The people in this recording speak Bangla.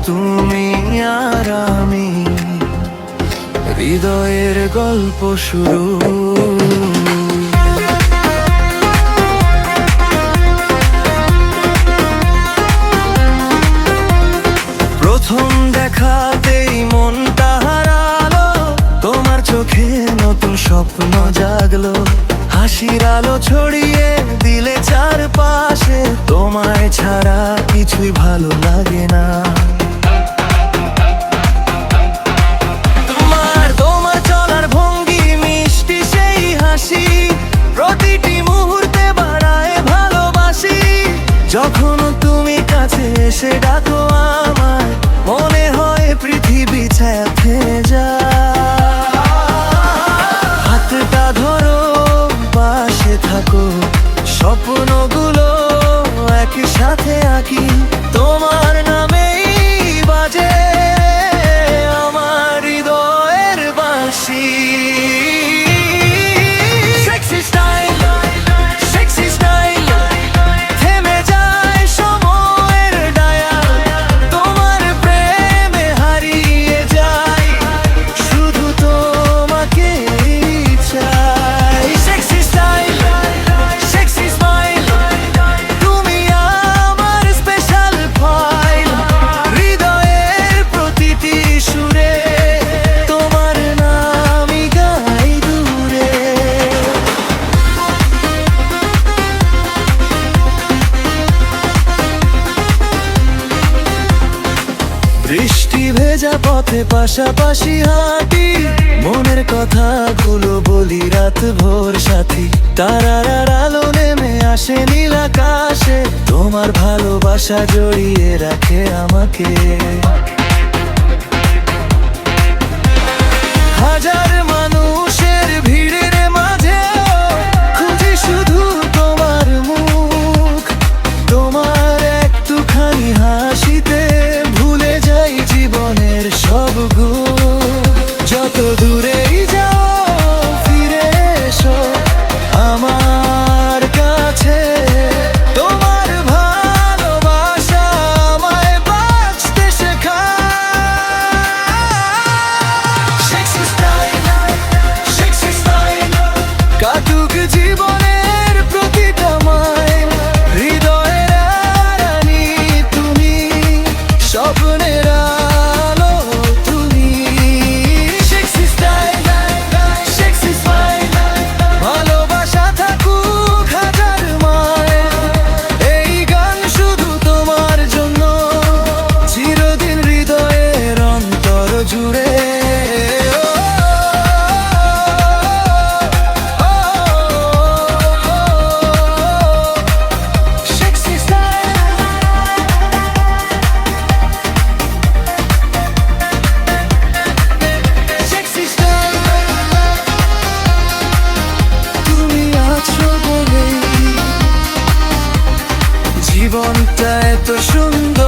তুমি আর আমি, হৃদয়ের গল্প শুরু। প্রথম দেখাতেই মনটা হারালো, তোমার চোখে নতুন স্বপ্ন জাগলো। হাসির আলো ছড়িয়ে দিলে চারপাশে, তোমায় ছাড়া কিছুই ভালো লাগে না। তোমার চলার ভঙ্গি, মিষ্টি সেই হাসি, প্রতিটি মুহূর্তে বাড়ায় ভালোবাসি। যখন তুমি কাছে এসে ডাকো আমায়, মনে হয় পৃথিবী ছেয়ে যায়। হাতটা ধরো, পাশে থাকো, স্বপ্নগুলো একসাথে আঁকি। তোমার নামেই বাজে আমার হৃদয়ের বাঁশি। Sexy style, sexy style, থেমে যায় সময়ের ডায়াল। তোমার প্রেমে হারিয়ে যাই, শুধু তোমাকেই চাই। Sexy style, sexy smile, তুমি আমার স্পেশাল ফাইল। হৃদয়ের প্রতিটি সুরে তোমার নামই গাই দূরে। বৃষ্টি ভেজা পথে পাশাপাশি হাঁটি, মনের কথাগুলো বলি রাত ভোর সাথী। তারার আলো নেমে আসে নীল আকাশে, তোমার ভালোবাসা জড়িয়ে রাখে আমাকে। হাজার মানুষের ভিড়ের মাঝে খুঁজি শুধু তোমার মুখ। তোমার একটুখানি হাসিতে ভুলে যাই জীবনের সব গুণ। যত দূরেই যাও ফিরে এসো আমার কাছে, তোমার ভালোবাসা আমায় বাঁচতে শেখায়। Sexy style, sexy style, কাটুক জীবনের প্রতিটা মাইল। হৃদয়ের রানী তুমি, স্বপ্নের আলো তুমি। Sexy style, sexy smile, ভালোবাসা থাকুক হাজার মাইল। এই গান শুধু তোমার জন্য, চিরদিন হৃদয়ের অন্তর জুড়ে। Sexy style, sexy style, তুমি আছো বলেই জীবনটা এত সুন্দর।